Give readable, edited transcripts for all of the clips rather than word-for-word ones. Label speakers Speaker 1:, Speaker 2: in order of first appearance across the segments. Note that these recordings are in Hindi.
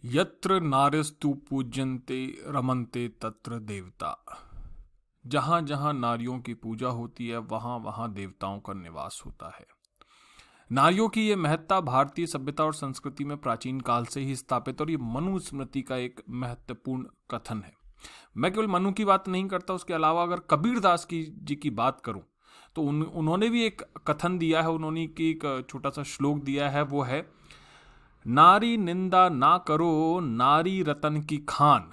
Speaker 1: यत्र नार्यस्तु पूज्यन्ते रमन्ते तत्र देवता। जहाँ जहाँ नारियों की पूजा होती है वहाँ वहाँ देवताओं का निवास होता है। नारियों की ये महत्ता भारतीय सभ्यता और संस्कृति में प्राचीन काल से ही स्थापित और ये मनुस्मृति का एक महत्वपूर्ण कथन है। मैं केवल मनु की बात नहीं करता, उसके अलावा अगर कबीरदास जी की बात करूं तो उन्होंने भी एक कथन दिया है। उन्होंने की एक छोटा सा श्लोक दिया है, वो है नारी निंदा ना करो नारी रतन की खान।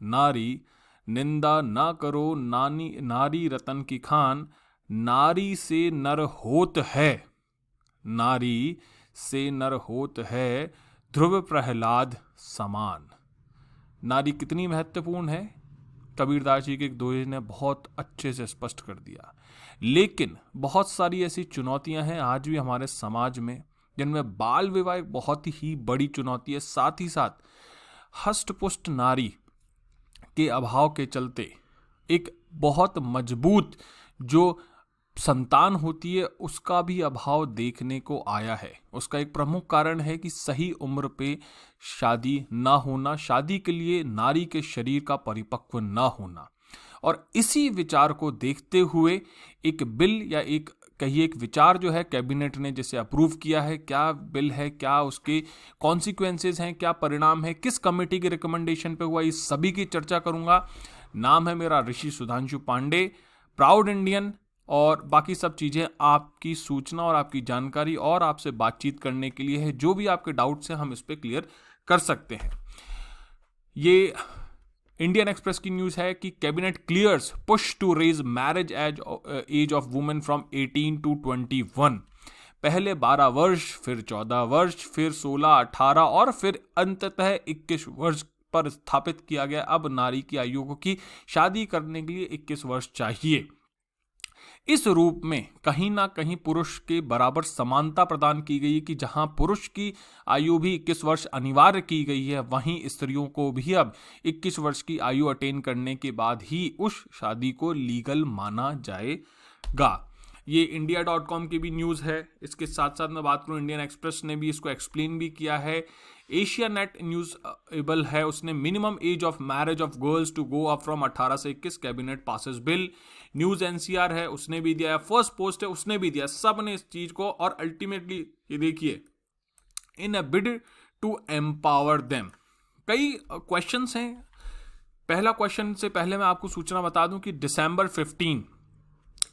Speaker 1: नारी निंदा ना करो नारी रतन की खान। नारी से नर होत है, नारी से नर होत है ध्रुव प्रहलाद समान। नारी कितनी महत्वपूर्ण है, कबीरदास जी के एक दोहे ने बहुत अच्छे से स्पष्ट कर दिया। लेकिन बहुत सारी ऐसी चुनौतियां हैं आज भी हमारे समाज में, जिनमें बाल विवाह एक बहुत ही बड़ी चुनौती है। साथ ही साथ हष्टपुष्ट नारी के अभाव के चलते एक बहुत मजबूत जो संतान होती है उसका भी अभाव देखने को आया है। उसका एक प्रमुख कारण है कि सही उम्र पे शादी ना होना, शादी के लिए नारी के शरीर का परिपक्व ना होना। और इसी विचार को देखते हुए एक बिल या एक कहिए एक विचार जो है कैबिनेट ने जिसे अप्रूव किया है। क्या बिल है, क्या उसके कॉन्सिक्वेंसेज हैं, क्या परिणाम है, किस कमेटी के रिकमेंडेशन पे हुआ, इस सभी की चर्चा करूंगा। नाम है मेरा ऋषि सुधांशु पांडे, प्राउड इंडियन, और बाकी सब चीज़ें आपकी सूचना और आपकी जानकारी और आपसे बातचीत करने के लिए है। जो भी आपके डाउट्स हैं हम इस पर क्लियर कर सकते हैं। ये इंडियन एक्सप्रेस की न्यूज़ है कि cabinet clears push to raise marriage age of women from 18 to 21। पहले 12 वर्ष, फिर 14 वर्ष, फिर 16, 18 और फिर अंततः 21 वर्ष पर स्थापित किया गया। अब नारी की आयु की शादी करने के लिए 21 वर्ष चाहिए। इस रूप में कहीं ना कहीं पुरुष के बराबर समानता प्रदान की गई कि जहां पुरुष की आयु भी 21 वर्ष अनिवार्य की गई है, वहीं स्त्रियों को भी अब 21 वर्ष की आयु अटेन करने के बाद ही उस शादी को लीगल माना जाएगा। ये India.com की भी न्यूज़ है। इसके साथ साथ मैं बात करूँ, इंडियन एक्सप्रेस ने भी इसको एक्सप्लेन भी किया है। एशिया नेट न्यूज़ एबल है, उसने minimum age of marriage of girls to go up from 18 से 21, cabinet passes bill. News NCR है, उसने भी दिया है। फर्स्ट पोस्ट है, उसने भी दिया। सब ने इस चीज़ को, और अल्टीमेटली ये देखिए, इन अ बिड टू एम्पावर देम। कई क्वेश्चंस हैं। पहला क्वेश्चन से पहले मैं आपको सूचना बता दूं कि December 15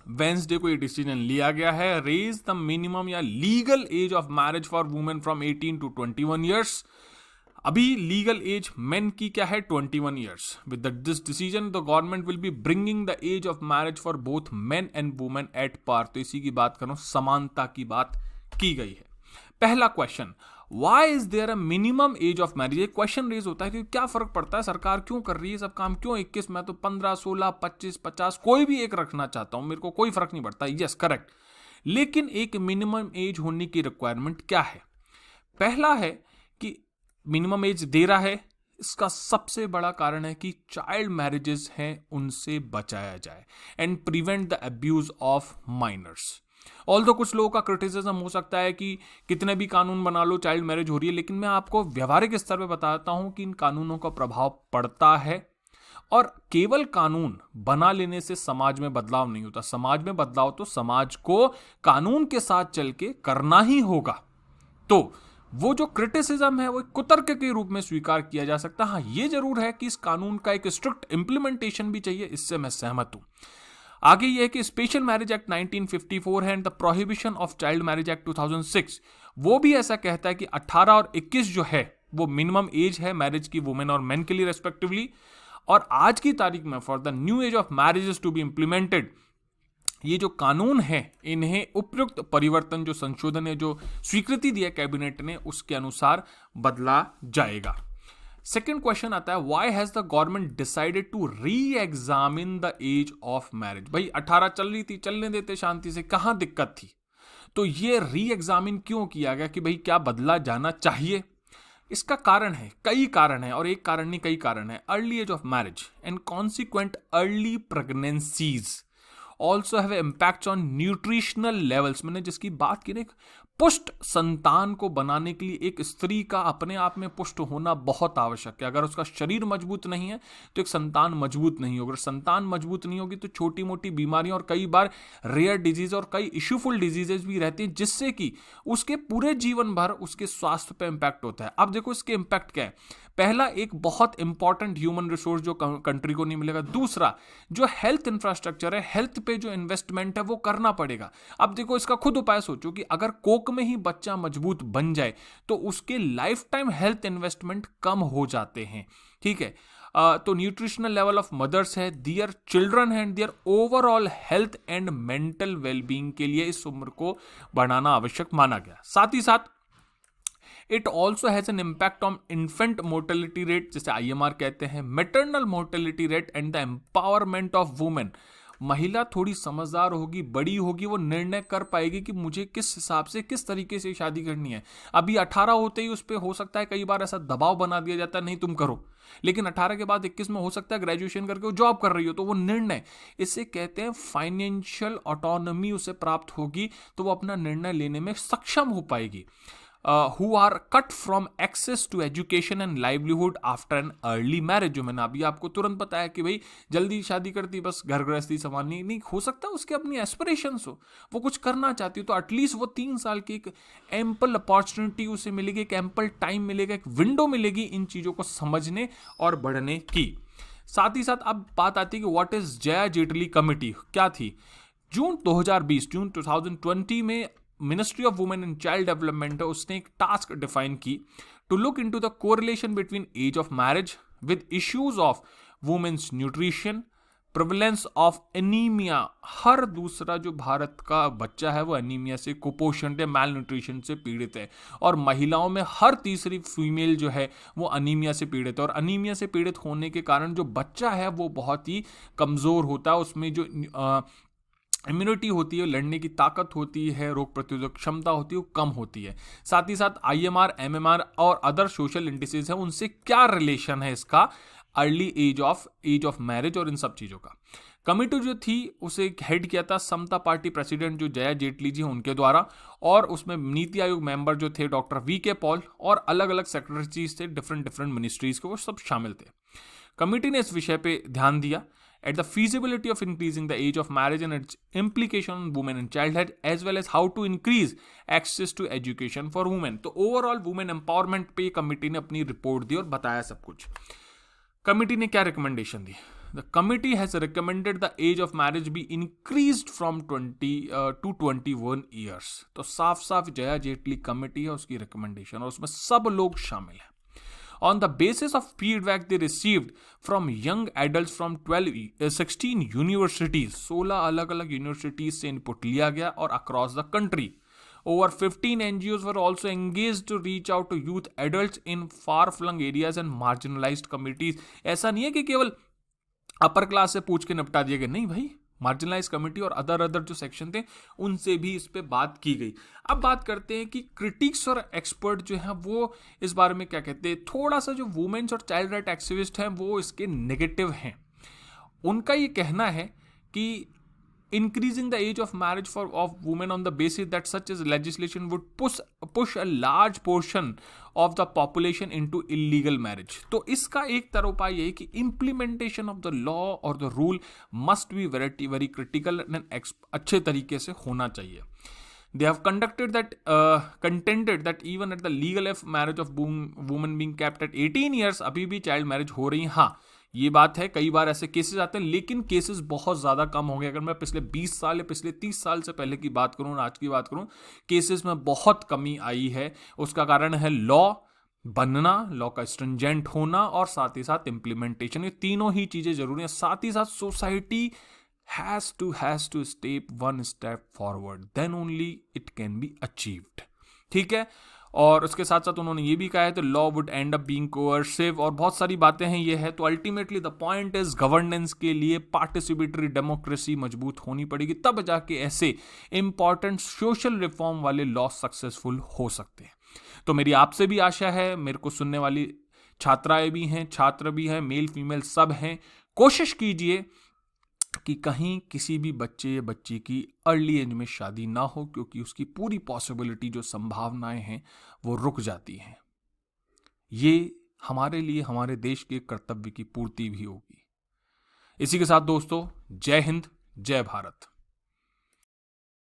Speaker 1: वेंसडे को ये डिसीजन लिया गया है। रेज द मिनिमम या legal age of marriage for women from 18 to 21 years. अभी लीगल एज मेन की क्या है, 21 years. With this decision the government will be bringing the age of marriage for both men and women at par. तो इसी की बात करूं, समानता की बात की गई है। पहला question, why is there a minimum age of marriage. एक क्वेश्चन रेज होता है कि क्या फर्क पड़ता है, सरकार क्यों कर रही है सब काम, क्यों 21, मैं तो 15, 16, 25, 50 कोई भी एक रखना चाहता हूं, मेरे को कोई फर्क नहीं पड़ता। Yes, correct. लेकिन एक मिनिमम एज होने की रिक्वायरमेंट क्या है? पहला है कि मिनिमम एज दे रहा है, इसका सबसे बड़ा कारण है कि चाइल्ड मैरिजेस हैं उनसे बचाया जाए and prevent the abuse of minors. Although कुछ लोगों का क्रिटिसिज्म हो सकता है कि कितने भी कानून बना लो, चाइल्ड मैरिज हो रही है, लेकिन मैं आपको व्यवहारिक स्तर पे बताता हूं कि इन कानूनों का प्रभाव पड़ता है। और केवल कानून बना लेने से समाज में बदलाव नहीं होता। समाज में बदलाव तो समाज को कानून के साथ चल के करना ही होगा। तो वो जो क्रिटिसिज्म है वो कुतर्क के रूप में स्वीकार किया जा सकता है। हाँ, ये जरूर है कि इस कानून का एक स्ट्रिक्ट इंप्लीमेंटेशन भी चाहिए, इससे मैं सहमत हूं। आगे यह है कि स्पेशल मैरिज एक्ट 1954 है and the prohibition of child marriage act 2006, वो भी ऐसा कहता है कि 18 और 21 जो है वो मिनिमम एज है मैरिज की वुमेन और मेन के लिए रेस्पेक्टिवली। और आज की तारीख में for the new age of marriages to be implemented, ये जो कानून है इन्हें उपयुक्त परिवर्तन, जो संशोधन है, जो स्वीकृति दिया कैबिनेट ने, उसके अनुसार बदला जाएगा। सेकेंड क्वेश्चन आता है, why has the government decided to reexamine the age of marriage. भाई 18 चल रही थी, चलने देते शांति से, कहां दिक्कत थी? तो ये री एग्जामिन क्यों किया गया कि भाई क्या बदला जाना चाहिए? इसका कारण है, कई कारण है, और एक कारण नहीं कई कारण है। Early age of marriage and consequent early pregnancies also have impact on nutritional levels. मैंने जिसकी बात की ना, पुष्ट संतान को बनाने के लिए एक स्त्री का अपने आप में पुष्ट होना बहुत आवश्यक है। अगर उसका शरीर मजबूत नहीं है तो एक संतान मजबूत नहीं होगी। अगर संतान मजबूत नहीं होगी तो छोटी मोटी बीमारियां और कई बार रेयर डिजीज और कई इश्यूफुल डिजीजेस भी रहती हैं, जिससे कि उसके पूरे जीवन भर उसके स्वास्थ्य पर इंपैक्ट होता है। अब देखो इसके इंपैक्ट क्या है। पहला, एक बहुत इंपॉर्टेंट ह्यूमन रिसोर्स जो कंट्री को नहीं मिलेगा। दूसरा, जो हेल्थ इंफ्रास्ट्रक्चर है, हेल्थ पे जो इन्वेस्टमेंट है वो करना पड़ेगा। अब देखो इसका खुद उपाय सोचो कि अगर कोक में ही बच्चा मजबूत बन जाए तो उसके लाइफ टाइम हेल्थ इन्वेस्टमेंट कम हो जाते हैं। ठीक है, तो न्यूट्रिशनल लेवल ऑफ मदर्स है, their children and their overall health and mental wellbeing के लिए इस उम्र को बढ़ाना आवश्यक माना गया। साथ ही साथ it also has an impact on infant mortality rate, जिसे IMR कहते हैं, maternal mortality rate and the empowerment of women. महिला थोड़ी समझदार होगी, बड़ी होगी, वो निर्णय कर पाएगी कि मुझे किस हिसाब से, किस तरीके से शादी करनी है। अभी 18 होते ही उस पर हो सकता है कई बार ऐसा दबाव बना दिया जाता है, नहीं तुम करो, लेकिन 18 के बाद 21 में हो सकता है ग्रेजुएशन करके वो जॉब कर रही हो, तो वो निर्णय, इसे कहते हैं फाइनेंशियल ऑटोनॉमी उसे प्राप्त होगी, तो वो अपना निर्णय लेने में सक्षम हो पाएगी। who are cut from access to education and livelihood after an early marriage, जो मैंने अभी आपको तुरंत बताया कि भाई जल्दी शादी करती बस घर गृहस्थी संभालनी नहीं, हो सकता है उसके अपनी एस्पिरेशंस हो, वो कुछ करना चाहती हो, तो एटलीस्ट वो 3 साल की एक एम्पल अपॉर्चुनिटी उसे मिलेगी, एक एम्पल टाइम मिलेगा, एक विंडो मिलेगी इन चीज़ों को समझने और बढ़ने की। साथ ही साथ अब बात आती है कि what is Jaya Jaitley committee क्या थी। जून 2020 में ministry of women and child development है, उसने एक टास्क डिफाइन की to look into the correlation between age of marriage with issues of women's nutrition, prevalence of anaemia. हर दूसरा जो भारत का बच्चा है वो एनीमिया से, कुपोषण या मैल न्यूट्रिशन से पीड़ित है, और महिलाओं में हर तीसरी फीमेल जो है वो अनीमिया से पीड़ित है। और अनीमिया से पीड़ित होने के कारण जो बच्चा है वो बहुत ही कमज़ोर होता है, उसमें जो इम्यूनिटी होती है, लड़ने की ताकत होती है, रोग प्रतिरोधक क्षमता होती है, वो कम होती है। साथ ही साथ IMR, MMR और अदर सोशल इंडिसेस है, उनसे क्या रिलेशन है इसका अर्ली एज ऑफ मैरिज और इन सब चीज़ों का। कमिटी जो थी उसे हेड किया था समता पार्टी प्रेसिडेंट जो जया जेटली जी उनके द्वारा, और उसमें नीति आयोग मेंबर जो थे डॉक्टर VK पॉल और अलग अलग सेक्रेटरीज थे डिफरेंट मिनिस्ट्रीज के, वो सब शामिल थे। कमिटी ने इस विषय पे ध्यान दिया at the feasibility of increasing the age of marriage and its implication on women and childhood, as well as how to increase access to education for women। तो ओवरऑल वुमेन एम्पावरमेंट पे कमिटी ने अपनी रिपोर्ट दी और बताया सब कुछ। कमिटी ने क्या recommendation the? The committee has recommended the age of marriage be increased from 20 to 21 years। तो साफ साफ जया जेटली कमिटी है उसकी रिकमेंडेशन, और उसमें सब लोग शामिल हैं। On the basis of feedback they received from young adults from 16 universities, 16 अलग अलग यूनिवर्सिटीज से इनपुट लिया गया, और across the country over 15 NGOs were also engaged to reach out to youth adults in far-flung areas and marginalized communities। ऐसा नहीं है कि केवल अपर क्लास से पूछ के निपटा दिया गया, नहीं भाई, मार्जिनलाइज कमिटी और अदर जो सेक्शन थे उनसे भी इस पे बात की गई। अब बात करते हैं कि क्रिटिक्स और एक्सपर्ट जो हैं वो इस बारे में क्या कहते हैं। थोड़ा सा जो वुमेन्स और चाइल्ड राइट एक्टिविस्ट हैं वो इसके नेगेटिव हैं। उनका ये कहना है कि increasing the age of marriage of women on the basis that such as legislation would push a large portion of the population into illegal marriage। तो इसका एक तरह उपाय ये है कि implementation of the law or the rule must be very critical and अच्छे तरीके से होना चाहिए। They have contended that even at the legal age marriage of women being capped at 18 years, अभी भी चाइल्ड मैरिज हो रही। हाँ, ये बात है, कई बार ऐसे केसेस आते हैं, लेकिन केसेस बहुत ज़्यादा कम हो गए। अगर मैं पिछले 20 साल या पिछले 30 साल से पहले की बात करूँ और आज की बात करूँ, केसेस में बहुत कमी आई है। उसका कारण है लॉ बनना, लॉ का स्ट्रिंजेंट होना, और साथ ही साथ इम्प्लीमेंटेशन। ये तीनों ही चीज़ें जरूरी हैं। साथ ही साथ society has to step one step forward, then only it can be achieved। ठीक है, और उसके साथ साथ उन्होंने ये भी कहा है तो law would and up being coercive, और बहुत सारी बातें हैं ये है। तो ultimately the point is governance के लिए पार्टिसिपेटरी डेमोक्रेसी मजबूत होनी पड़ेगी, तब जाके ऐसे इंपॉर्टेंट सोशल रिफॉर्म वाले लॉ सक्सेसफुल हो सकते हैं। तो मेरी आपसे भी आशा है, मेरे को सुनने वाली छात्राएं भी हैं, छात्र भी हैं, मेल फीमेल सब हैं, कोशिश कीजिए कि कहीं किसी भी बच्चे या बच्ची की अर्ली एज में शादी ना हो, क्योंकि उसकी पूरी पॉसिबिलिटी, जो संभावनाएं हैं, वो रुक जाती हैं। ये हमारे लिए हमारे देश के कर्तव्य की पूर्ति भी होगी। इसी के साथ दोस्तों, जय हिंद, जय भारत।